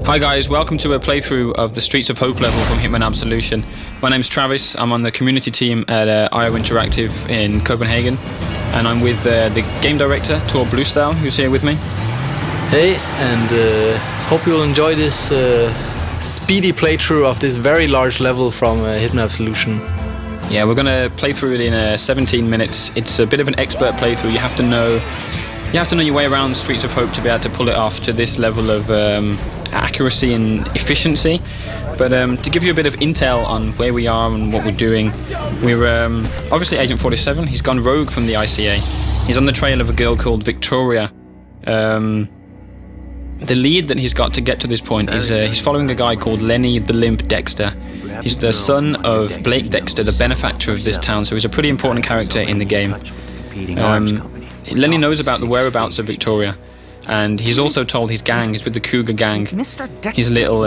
Hi guys, welcome to a playthrough of the Streets of Hope level from Hitman Absolution. My name's Travis, I'm on the community team at IO Interactive in Copenhagen, and I'm with the game director, Tor Bluestyle, who's here with me. Hey, and hope you will enjoy this speedy playthrough of this very large level from Hitman Absolution. Yeah, we're gonna play through it in 17 minutes. It's a bit of an expert playthrough. You have to know your way around Streets of Hope to be able to pull it off to this level of accuracy and efficiency. But to give you a bit of intel on where we are and what we're doing, we're obviously Agent 47. He's gone rogue from the ICA. He's on the trail of a girl called Victoria. The lead that he's got to get to this point is he's following a guy called Lenny the Limp Dexter. He's the son of Blake Dexter, the benefactor of this town, so he's a pretty important character in the game. Lenny knows about the whereabouts of Victoria, and he's also told his gang, he's with the Cougar gang, his little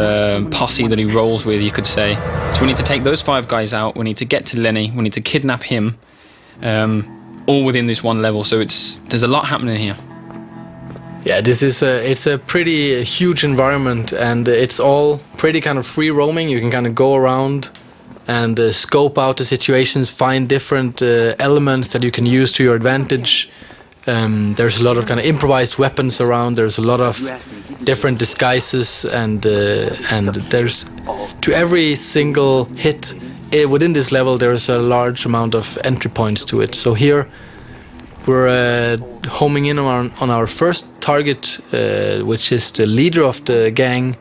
posse that he rolls with, you could say. So we need to take those 5 guys out, we need to get to Lenny, we need to kidnap him, all within this one level, so there's a lot happening here. Yeah, this is it's a pretty huge environment, and it's all pretty kind of free roaming. You can kind of go around and scope out the situations, find different elements that you can use to your advantage. There's a lot of kind of improvised weapons around. There's a lot of different disguises, and there's to every single hit within this level there's a large amount of entry points to it. So here we're homing in on our first target, which is the leader of the gang.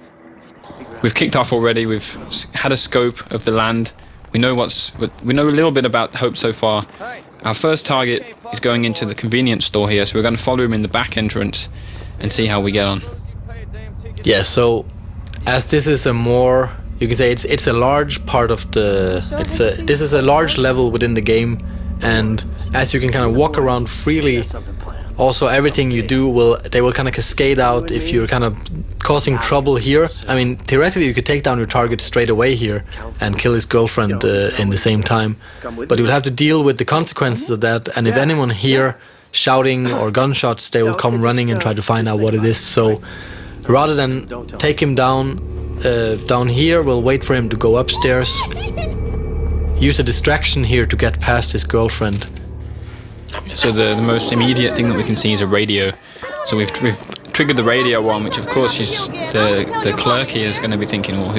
We've kicked off already. We've had a scope of the land. We know a little bit about Hope so far. Our first target is going into the convenience store here, so we're going to follow him in the back entrance and see how we get on. Yeah, so as this is a more, you can say it's a large part of this is a large level within the game, and as you can kind of walk around freely, also everything you do they will kind of cascade out if you're kind of causing trouble here. I mean, theoretically you could take down your target straight away here and kill his girlfriend in the same time, but you'll have to deal with the consequences of that, and if anyone here shouting or gunshots, they will come running and try to find out what it is. So rather than take him down here, we'll wait for him to go upstairs, use a distraction here to get past his girlfriend. So the most immediate thing that we can see is a radio. So we've triggered the radio on, which of course the clerk here is going to be thinking, well,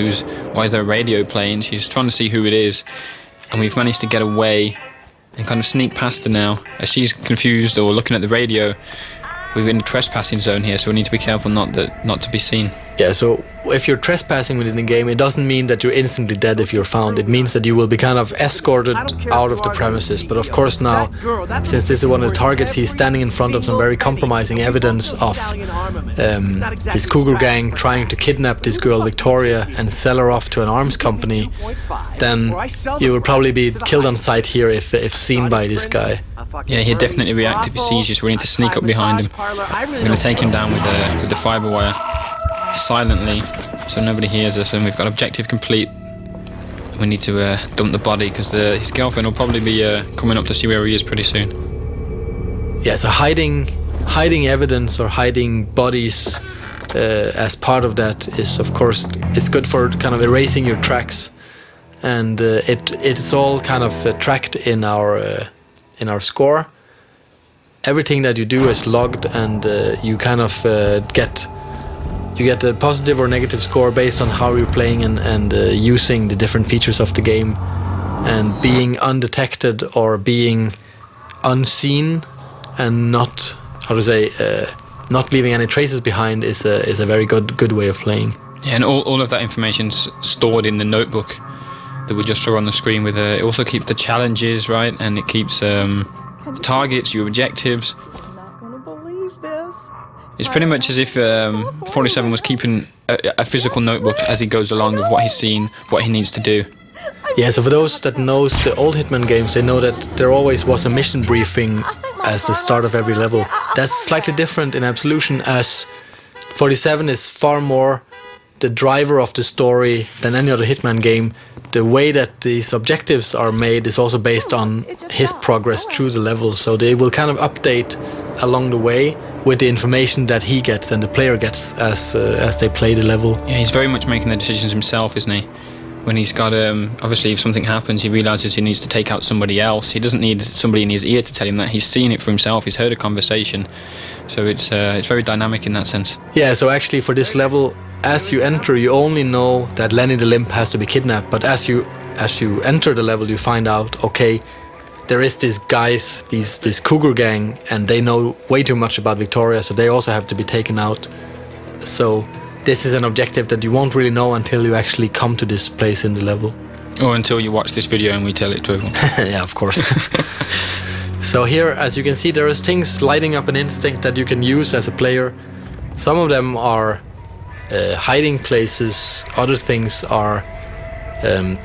why is there a radio playing? She's trying to see who it is, and we've managed to get away and kind of sneak past her now. As she's confused or looking at the radio, we're in a trespassing zone here, so we need to be careful not to be seen. Yeah, so if you're trespassing within the game, it doesn't mean that you're instantly dead if you're found. It means that you will be kind of escorted out of the premises. But of course now, since this is one of the targets, he's standing in front of some very compromising evidence of this Cougar gang trying to kidnap this girl Victoria and sell her off to an arms company, then you will probably be killed on sight here if seen by this guy. Yeah, he'd definitely react if he sees you, so we need to sneak up behind him. We're going to take him down with the fiber wire silently, so nobody hears us, and we've got objective complete. We need to dump the body, because his girlfriend will probably be coming up to see where he is pretty soon. Yeah, so hiding evidence or hiding bodies as part of that is, of course, it's good for kind of erasing your tracks, and it's all kind of tracked in our score. Everything that you do is logged, and you kind of get a positive or negative score based on how you're playing and using the different features of the game. And being undetected or being unseen and not leaving any traces behind is a very good way of playing. Yeah, and all of that information's stored in the notebook that we just saw on the screen. It also keeps the challenges, right, and it keeps targets, your objectives. It's pretty much as if 47 was keeping a physical notebook as he goes along of what he's seen, what he needs to do. Yeah, so for those that knows the old Hitman games, they know that there always was a mission briefing as the start of every level. That's slightly different in Absolution, as 47 is far more the driver of the story than any other Hitman game. The way that these objectives are made is also based on his progress through the level, so they will kind of update along the way, with the information that he gets and the player gets as they play the level. Yeah, he's very much making the decisions himself, isn't he? When he's got, obviously if something happens, he realises he needs to take out somebody else. He doesn't need somebody in his ear to tell him that. He's seen it for himself, he's heard a conversation. So it's very dynamic in that sense. Yeah, so actually for this level, as you enter, you only know that Lenny the Limp has to be kidnapped, but as you enter the level, you find out, okay, there is these guys, this cougar gang, and they know way too much about Victoria, so they also have to be taken out. So this is an objective that you won't really know until you actually come to this place in the level. Or until you watch this video and we tell it to everyone. Yeah, of course. So here, as you can see, there is things lighting up an instinct that you can use as a player. Some of them are hiding places, other things are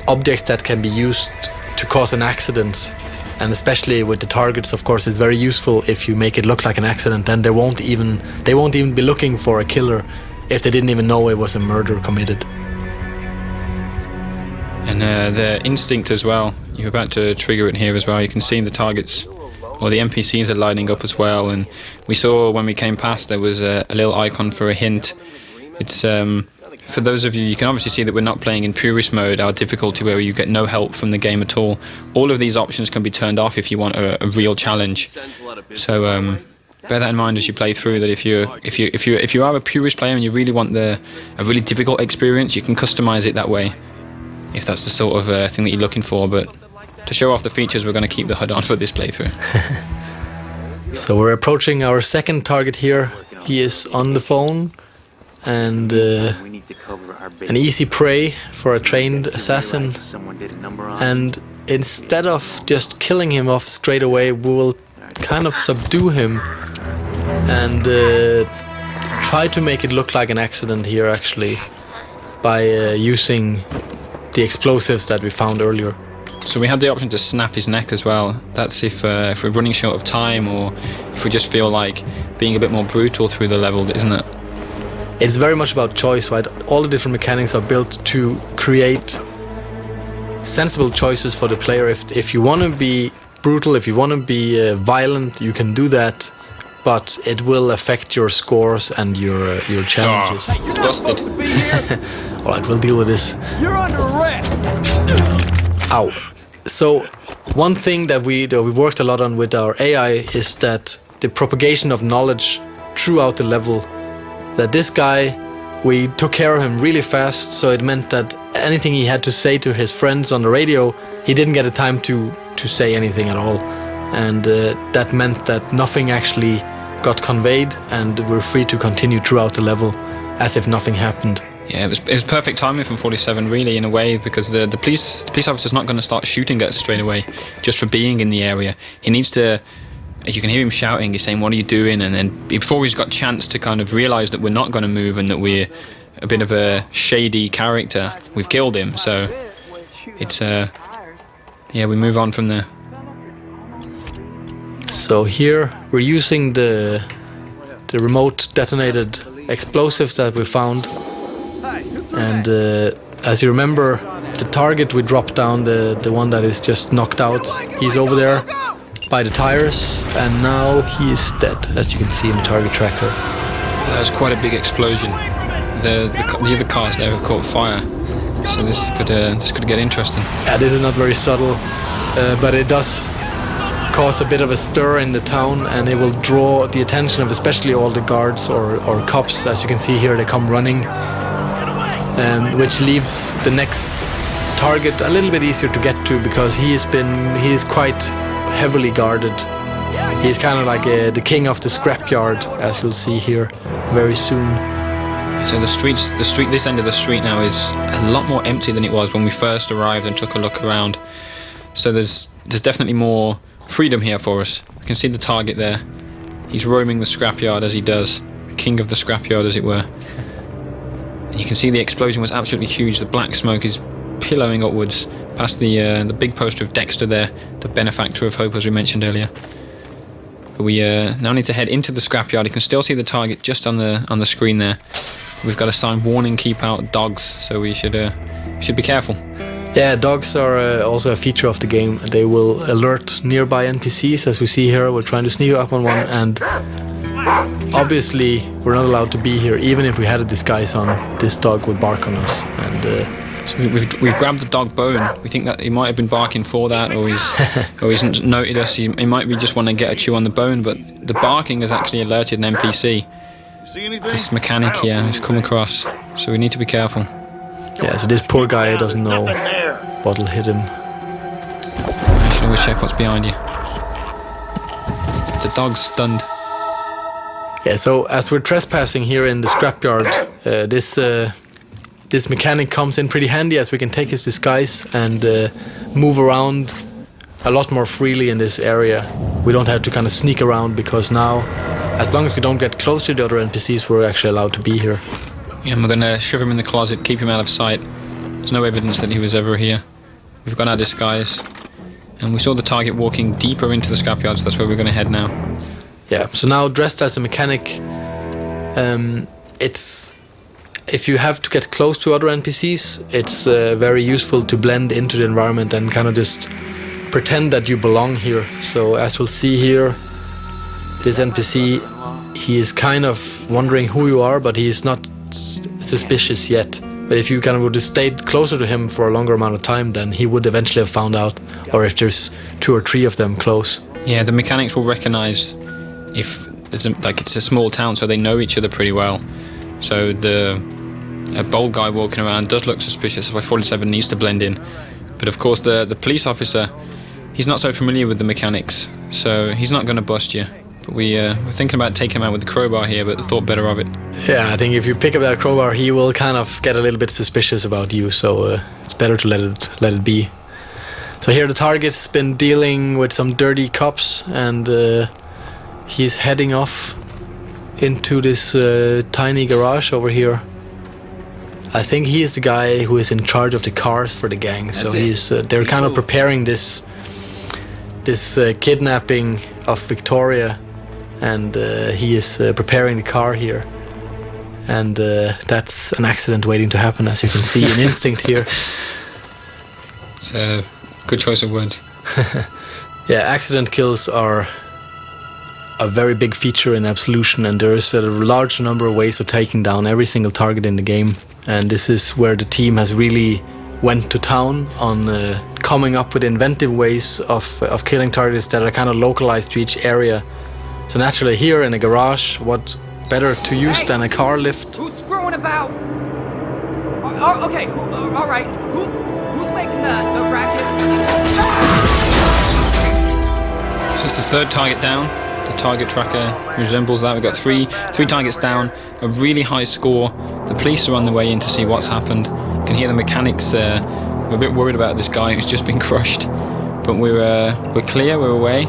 objects that can be used to cause an accident. And especially with the targets, of course, it's very useful if you make it look like an accident. Then they won't even be looking for a killer if they didn't even know it was a murder committed. And the instinct as well, you're about to trigger it here as well. You can see the targets, or the NPCs are lighting up as well. And we saw when we came past there was a little icon for a hint. It's for those of you, you can obviously see that we're not playing in purist mode, our difficulty where you get no help from the game at all. All of these options can be turned off if you want a real challenge. So bear that in mind as you play through. That if you are a purist player and you really want a really difficult experience, you can customize it that way, if that's the sort of thing that you're looking for. But to show off the features, we're going to keep the HUD on for this playthrough. So we're approaching our second target here. He is on the phone, and an easy prey for a trained assassin. And instead of just killing him off straight away, we will kind of subdue him and try to make it look like an accident here, actually, by using the explosives that we found earlier. So we had the option to snap his neck as well. That's if we're running short of time, or if we just feel like being a bit more brutal through the level, isn't it? It's very much about choice, right? All the different mechanics are built to create sensible choices for the player. If you want to be brutal, if you want to be violent, you can do that, but it will affect your scores and your challenges. Oh, busted. All right, we'll deal with this. You're under arrest. Ow. So one thing that we worked a lot on with our AI is that the propagation of knowledge throughout the level. That this guy, we took care of him really fast, so it meant that anything he had to say to his friends on the radio, he didn't get the time to say anything at all. And that meant that nothing actually got conveyed, and we're free to continue throughout the level as if nothing happened. Yeah, it was perfect timing from 47, really, in a way, because the police officer's not going to start shooting at us straight away just for being in the area. He needs to. You can hear him shouting, he's saying, "What are you doing?" And then before he's got a chance to kind of realise that we're not going to move and that we're a bit of a shady character, we've killed him. So it's, yeah, we move on from there. So here we're using the remote detonated explosives that we found. And as you remember, the target we dropped down, the one that is just knocked out, he's over there by the tires, and now he is dead, as you can see in the target tracker. That was quite a big explosion. The other cars there have caught fire, so this could get interesting. Yeah, this is not very subtle, but it does cause a bit of a stir in the town, and it will draw the attention of especially all the guards or cops. As you can see here, they come running, which leaves the next target a little bit easier to get to, because he is quite heavily guarded. He's kind of like the king of the scrapyard, as you'll see here very soon. So this end of the street now is a lot more empty than it was when we first arrived and took a look around. So there's definitely more freedom here for us. You can see the target there. He's roaming the scrapyard as he does, king of the scrapyard, as it were. And you can see the explosion was absolutely huge. The black smoke is pillowing upwards past the big poster of Dexter there, the benefactor of hope, as we mentioned earlier. But we now need to head into the scrapyard. You can still see the target just on the screen there. We've got a sign, warning, keep out dogs, so we should be careful. Yeah, dogs are also a feature of the game. They will alert nearby NPCs, as we see here. We're trying to sneak up on one, and obviously we're not allowed to be here. Even if we had a disguise on, this dog would bark on us. And so we've grabbed the dog bone. We think that he might have been barking for that, or he's noted us. He might be just want to get a chew on the bone, but the barking has actually alerted an NPC. This mechanic here has come across, so we need to be careful. Yeah, so this poor guy doesn't know what'll hit him. I should always check what's behind you. The dog's stunned. Yeah, so as we're trespassing here in the scrapyard, this mechanic comes in pretty handy, as we can take his disguise and move around a lot more freely in this area. We don't have to kind of sneak around, because now, as long as we don't get close to the other NPCs, we're actually allowed to be here. Yeah, and we're going to shove him in the closet, keep him out of sight. There's no evidence that he was ever here. We've got our disguise. And we saw the target walking deeper into the scrapyard, so that's where we're going to head now. Yeah, so now dressed as a mechanic, if you have to get close to other NPCs, it's very useful to blend into the environment and kind of just pretend that you belong here. So as we'll see here, this NPC, he is kind of wondering who you are, but he's not suspicious yet. But if you kind of would have stayed closer to him for a longer amount of time, then he would eventually have found out, or if there's 2 or 3 of them close. Yeah, the mechanics will recognize if there's it's a small town, so they know each other pretty well. So a bold guy walking around does look suspicious. Why 47 needs to blend in. But of course, the police officer, he's not so familiar with the mechanics, so he's not going to bust you. But we're thinking about taking him out with the crowbar here, but thought better of it. Yeah, I think if you pick up that crowbar, he will kind of get a little bit suspicious about you. So it's better to let it be. So here the target's been dealing with some dirty cops, and he's heading off into this tiny garage over here. I think he is the guy who is in charge of the cars for the gang. So they're kind of preparing this kidnapping of Victoria, and he is preparing the car here. And that's an accident waiting to happen, as you can see in Instinct here. It's a good choice of words. Yeah, accident kills are a very big feature in Absolution, and there's a large number of ways of taking down every single target in the game. And this is where the team has really went to town on coming up with inventive ways of killing targets that are kind of localized to each area. So naturally here in a garage, what better to use than a car lift? Who's screwing about? Okay, all right. Who's making the racket? So it's the 3rd target down. The target tracker resembles that. We've got three targets down, a really high score. The police are on the way in to see what's happened. You can hear the mechanics. We're a bit worried about this guy who's just been crushed, but we're clear. We're away.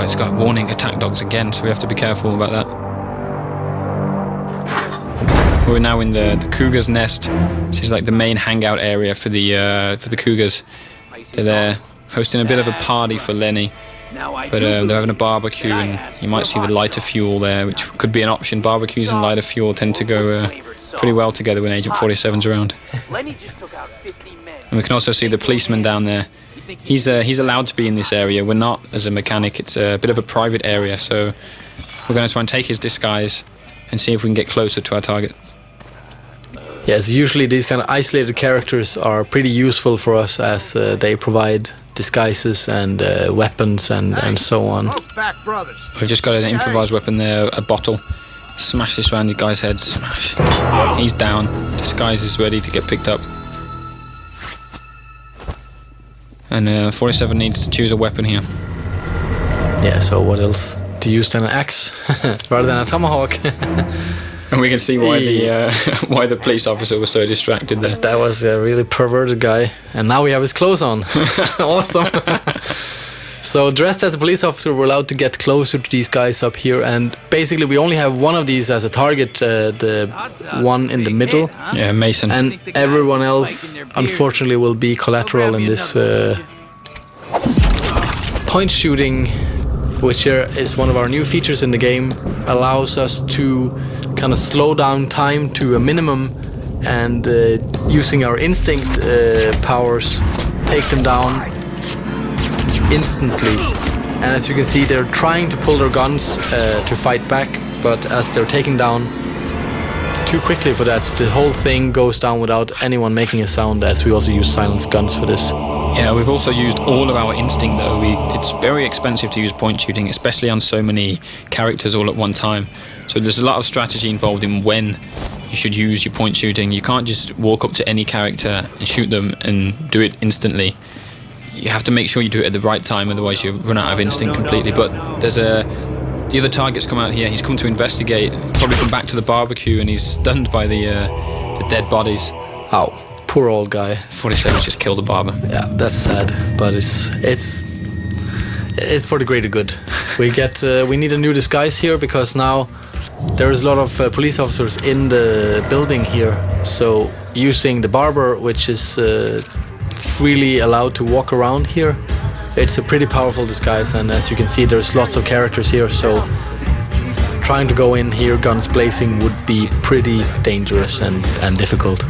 It's got warning attack dogs again, so we have to be careful about that. We're now in the cougar's nest. This is like the main hangout area for the cougars. They're there hosting a bit of a party for Lenny. But they're having a barbecue, and you might see the lighter fuel there, which could be an option. Barbecues and lighter fuel tend to go pretty well together when Agent 47's around. And we can also see the policeman down there. He's allowed to be in this area. We're not as a mechanic. It's a bit of a private area, so we're going to try and take his disguise and see if we can get closer to our target. Yes, usually these kind of isolated characters are pretty useful for us, as they provide disguises and weapons and so on. We've just got an improvised weapon there, a bottle. Smash this around the guy's head. Smash. He's down. Disguise is ready to get picked up. And 47 needs to choose a weapon here. Yeah, so what else to use than an axe rather than a tomahawk? And we can see why the police officer was so distracted there. That was a really perverted guy. And now we have his clothes on. Awesome. So dressed as a police officer, we're allowed to get closer to these guys up here. And basically we only have one of these as a target, the one in the middle. Yeah, Mason. And everyone else, unfortunately, will be collateral in this point shooting, which is one of our new features in the game. Allows us to kind of slow down time to a minimum, and using our instinct powers, take them down instantly. And as you can see, they're trying to pull their guns to fight back, but as they're taken down too quickly for that, the whole thing goes down without anyone making a sound, as we also use silenced guns for this. Yeah, we've also used all of our instinct though. It's very expensive to use point shooting, especially on so many characters all at one time. So there's a lot of strategy involved in when you should use your point shooting. You can't just walk up to any character and shoot them and do it instantly. You have to make sure you do it at the right time, otherwise you run out of instinct completely. But there's the other target's come out here. He's come to investigate, probably come back to the barbecue, and he's stunned by the dead bodies. Ow, poor old guy. 47's just killed the barber. Yeah, that's sad, but it's for the greater good. We need a new disguise here, because now there's a lot of police officers in the building here. So using the barber, which is freely allowed to walk around here, it's a pretty powerful disguise, and as you can see, there's lots of characters here, so trying to go in here guns blazing would be pretty dangerous and difficult.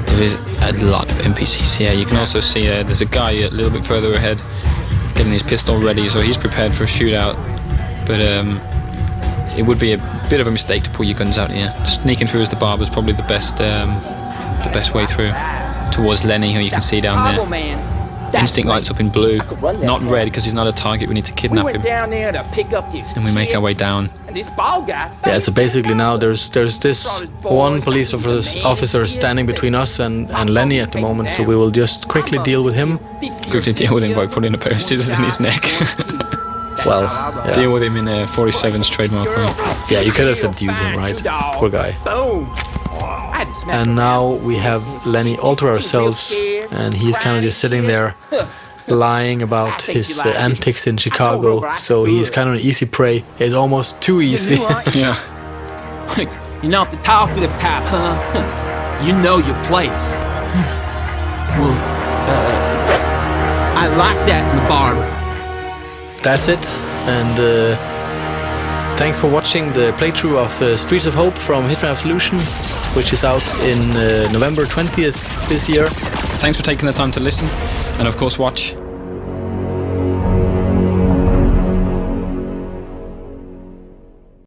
There is a lot of NPCs here. You can also see there's a guy a little bit further ahead getting his pistol ready, so he's prepared for a shootout. But it would be a bit of a mistake to pull your guns out here. Sneaking through as the barber is probably the best way through. Towards Lenny, who you can see down there. Instinct lights up in blue, not red because he's not a target. We need to kidnap him. And we make our way down. Yeah, so basically now there's this one police officer standing between us and Lenny at the moment, so we will just quickly deal with him. Quickly deal with him by putting a pair of scissors in his neck. Well, yeah. Deal with him in 47's trademark way. Yeah, you could have subdued him, right? Poor guy. And now we have Lenny all to ourselves, and he's kind of just sitting there lying about his antics in Chicago, so he's kind of an easy prey. It's almost too easy. Yeah. You're not the talkative type, huh? You know your place. Well, I like that in the barber. That's it, and thanks for watching the playthrough of Streets of Hope from Hitman Absolution, which is out in November 20th this year. Thanks for taking the time to listen, and of course watch.